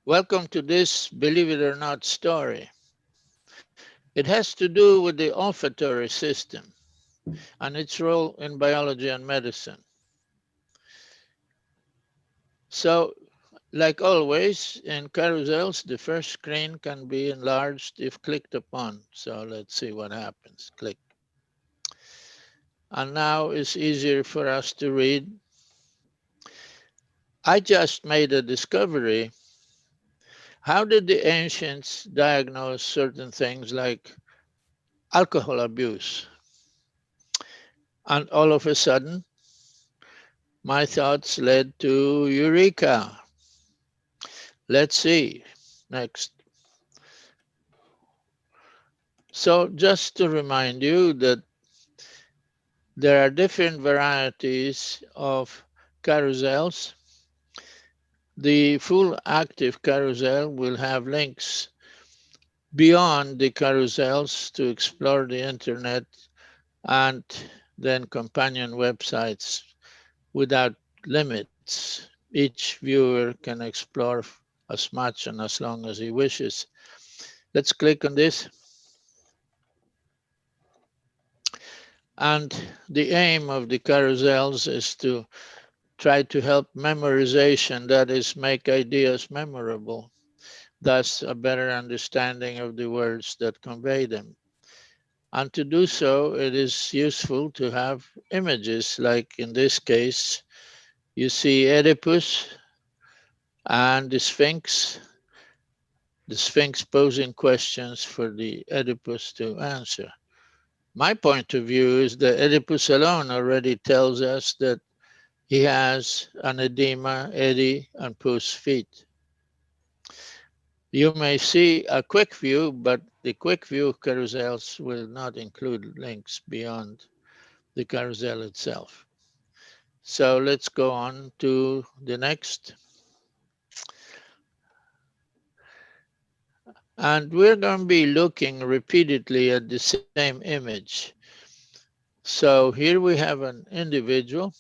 Welcome to this believe it or not story. It has to do with the olfactory system and its role in biology and medicine. So, like always, in carousels, the first screen can be enlarged if clicked upon. So let's see what happens. Click. And now it's easier for us to read. I just made a discovery. How did the ancients diagnose certain things like alcohol abuse? And all of a sudden, my thoughts led to Eureka. Let's see. Next. So just to remind you that there are different varieties of carousels. The full active carousel will have links beyond the carousels to explore the internet and then companion websites without limits. Each viewer can explore as much and as long as he wishes. Let's click on this. And the aim of the carousels is to try to help memorization, that is, make ideas memorable, thus a better understanding of the words that convey them. And to do so, it is useful to have images, like in this case, you see Oedipus and the Sphinx posing questions for the Oedipus to answer. My point of view is that Oedipus alone already tells us that he has an edema, eddy, and pus feet. You may see a quick view, but the quick view carousels will not include links beyond the carousel itself. So let's go on to the next. And we're going to be looking repeatedly at the same image. So here we have an individual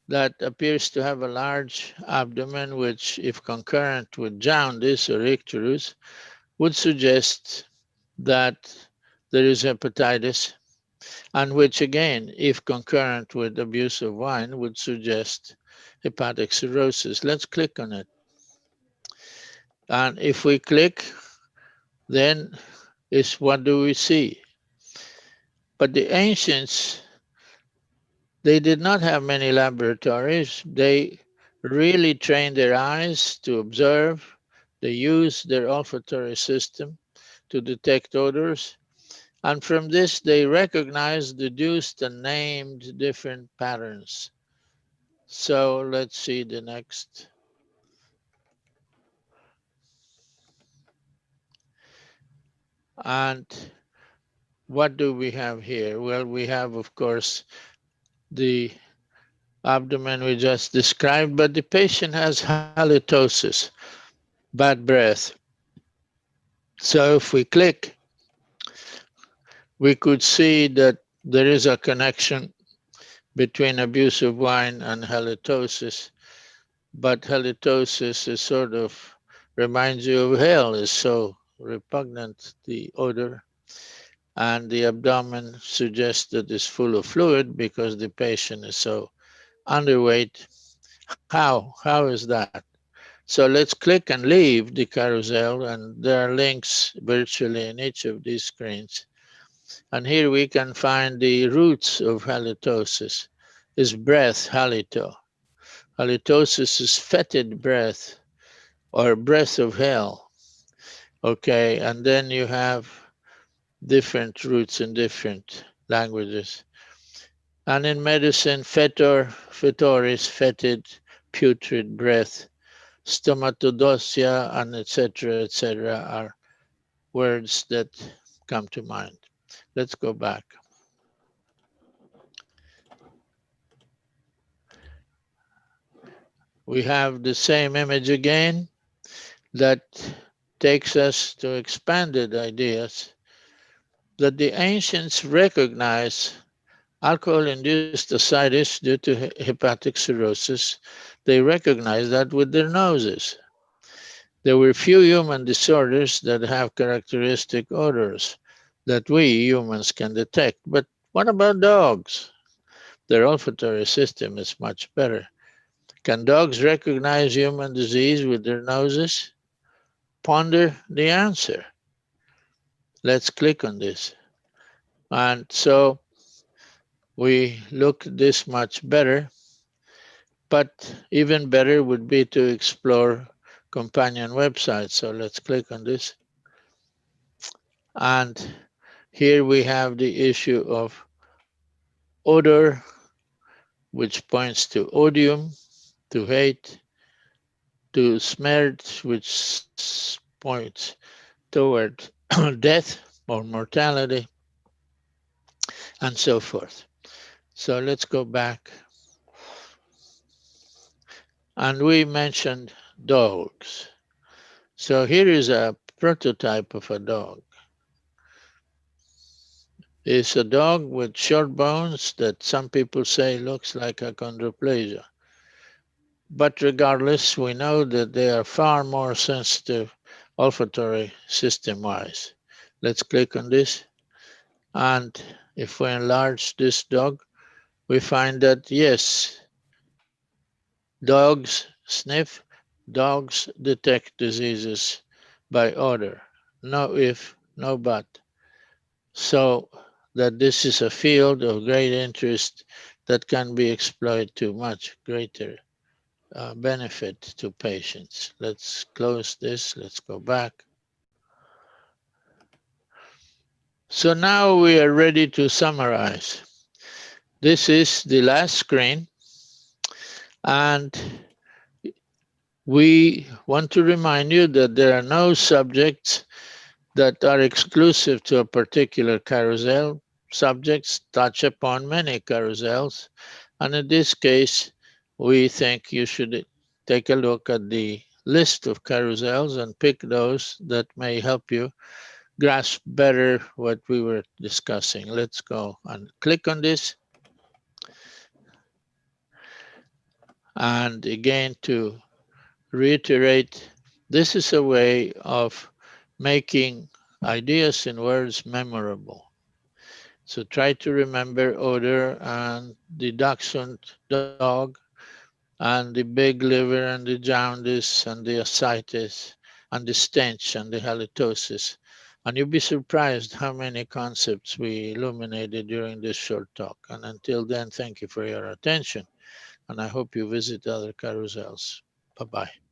that appears to have a large abdomen, which, if concurrent with jaundice or icterus, would suggest that there is hepatitis, and which again, if concurrent with abuse of wine, would suggest hepatic cirrhosis. Let's click on it. And if we click, then is what do we see? But the ancients, they did not have many laboratories. They really trained their eyes to observe. They used their olfactory system to detect odors. And from this, they recognized, deduced, and named different patterns. So let's see the next. And what do we have here? Well, we have, of course, the abdomen we just described, but the patient has halitosis, bad breath. So if we click, we could see that there is a connection between abuse of wine and halitosis, but halitosis is sort of reminds you of hell, is so repugnant, the odor, and the abdomen suggests that it's full of fluid because the patient is so underweight. How is that? So let's click and leave the carousel, and there are links virtually in each of these screens. And here we can find the roots of halitosis. Is breath halito? Halitosis is fetid breath or breath of hell. Okay, and then you have different roots in different languages. And in medicine, fetoris, fetid, putrid breath, stomatodosia, and etc., are words that come to mind. Let's go back. We have the same image again that takes us to expanded ideas that the ancients recognize alcohol-induced ascites due to hepatic cirrhosis. They recognize that with their noses. There were few human disorders that have characteristic odors that we humans can detect. But what about dogs? Their olfactory system is much better. Can dogs recognize human disease with their noses? Ponder the answer. Let's click on this. And so we look this much better, but even better would be to explore companion websites. So let's click on this. And here we have the issue of odor, which points to odium, to hate, to smert, which points toward death or mortality, and so forth. So let's go back. And we mentioned dogs. So here is a prototype of a dog. It's a dog with short bones that some people say looks like achondroplasia. But regardless, we know that they are far more sensitive olfactory system-wise. Let's click on this. And if we enlarge this dog, we find that yes, dogs sniff, dogs detect diseases by odor. No if, no but. So that this is a field of great interest that can be exploited to much greater benefit to patients. Let's close this. Let's go back. So now we are ready to summarize. This is the last screen, and we want to remind you that there are no subjects that are exclusive to a particular carousel. Subjects touch upon many carousels, and in this case, we think you should take a look at the list of carousels and pick those that may help you grasp better what we were discussing. Let's go and click on this. And again, to reiterate, this is a way of making ideas in words memorable. So try to remember odor and the dachshund dog and the big liver and the jaundice and the ascites and the stench and the halitosis. And you'll be surprised how many concepts we illuminated during this short talk. And until then, thank you for your attention. And I hope you visit other carousels. Bye-bye.